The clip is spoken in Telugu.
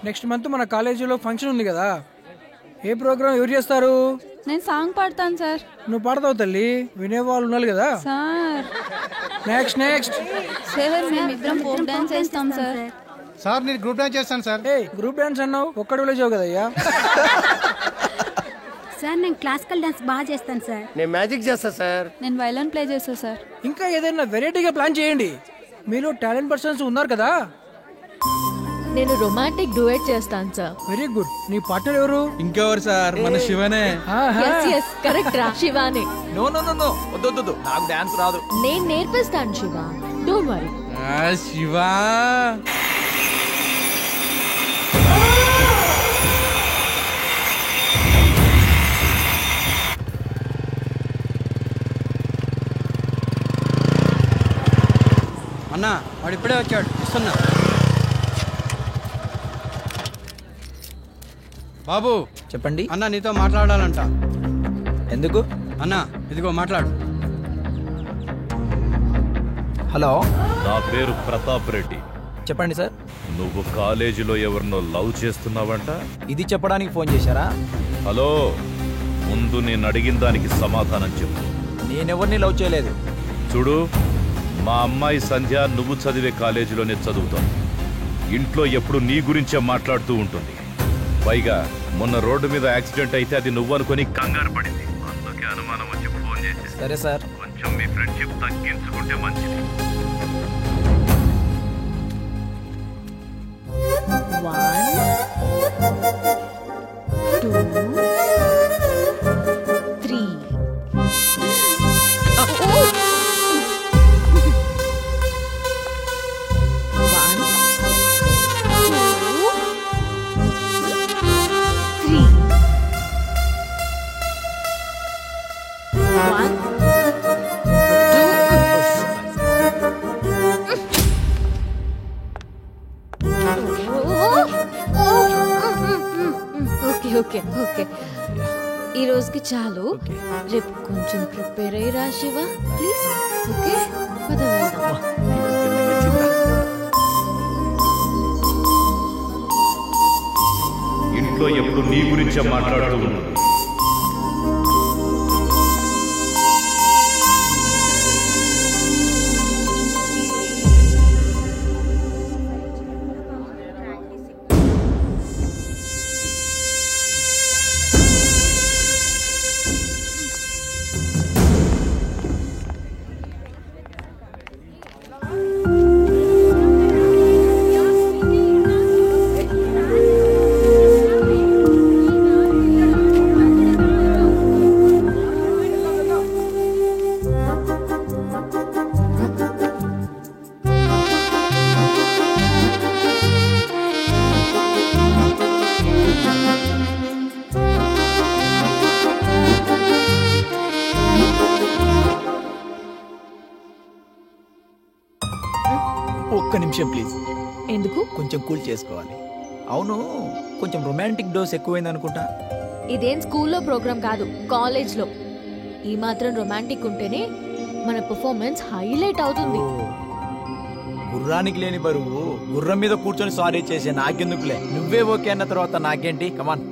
నెక్స్ట్ మంత్ మన కాలేజీలో ఫంక్షన్ ఉంది కదా, ఏ ప్రోగ్రామ్ ఎవరు చేస్తారు? నేను సాంగ్ పాడతాను సార్. నువ్వు పాడతావు తల్లి, వినేవాళ్ళు ఉండాలి కదా సార్. నెక్స్ట్ నెక్స్ట్ సార్ మేమిద్దరం ఫోక్ డాన్స్ చేస్తాం సార్. సార్ నేను గ్రూప్ డాన్స్ చేస్తాను సార్. ఏ గ్రూప్ డాన్స్ అన్నావు, ఒక్కడు విలేజావు కదయ్యా. సార్ నేను క్లాసికల్ డాన్స్ బాగా చేస్తాను సార్. నేను మ్యాజిక్ చేస్తా సార్. నేను వైలన్ ప్లే చేస్తా సార్. ఇంకా ఏదైనా వెరైటీగా ప్లాన్ చేయండి, మీలో టాలెంట్ పర్సన్స్ ఉన్నారు కదా. నేను రొమాంటిక్ డ్యూయట్ చేస్తాను సార్. Very good. నీ పార్ట్నర్ ఎవరు? ఇంకెవరు సార్, మన శివనే. కరెక్ట్ రా, శివానే. నో నో నో నో, వద్దు, నాకు డాన్స్ రాదు. నేను నేర్పిస్తాను శివ, డోంట్ వరీ. శివా అన్నా వాడు ఇప్పుడే వచ్చాడు, ఇస్తున్నా. బాబు చెప్పండి అన్న నీతో మాట్లాడాలంట. ఎందుకు? అన్నా ఇదిగో మాట్లాడు. హలో, నా పేరు ప్రతాప్ రెడ్డి. చెప్పండి సార్. నువ్వు కాలేజీలో ఎవరినో లవ్ చేస్తున్నావంట? ఇది చెప్పడానికి ఫోన్ చేశారా? హలో, ముందు నేను అడిగిన దానికి సమాధానం చెప్పు. నేనెవరిని లవ్ చేయలేదు. చూడు, మా అమ్మాయి సంధ్య నువ్వు చదివే కాలేజీలోనే చదువుతావు. ఇంట్లో ఎప్పుడు నీ గురించే మాట్లాడుతూ ఉంటుంది. పైగా మొన్న రోడ్డు మీద యాక్సిడెంట్ అయితే అది నువ్వు అనుకుని కంగారు పడింది. అందుకే అనుమానం వచ్చి ఫోన్ చేసి. సరే సార్, కొంచెం మీ ఫ్రెండ్షిప్ తగ్గించుకుంటే మంచిది. 1 2 3. ఓకే ఓకే, ఈ రోజుకి చాలు. రేపు కొంచెం ప్రిపేర్ అయ్యి శివ ప్లీజ్. ఓకే, పద వెళ్దాం. ఇంట్లో ఎప్పుడు నీ గురించే మాట్లాడుతూ ఉంటుంది. ఒక్క నిమిషం ప్లీజ్. ఎందుకు? కొంచెం కూల్ చేసుకోవాలి. అవును, కొంచెం రొమాంటిక్ డోస్ ఎక్కువైంది అనుకుంటా. ఇదేం స్కూల్లో ప్రోగ్రామ్ కాదు, కాలేజ్లో. ఈ మాత్రం రొమాంటిక్ ఉంటేనే మన పర్ఫార్మెన్స్ హైలైట్ అవుతుంది. గుర్రానికి లేని బరువు గుర్రం మీద కూర్చొని సారీ చేసే నాకెందుకులే. నువ్వే ఓకే అన్న తర్వాత నాకేంటి? కమాన్.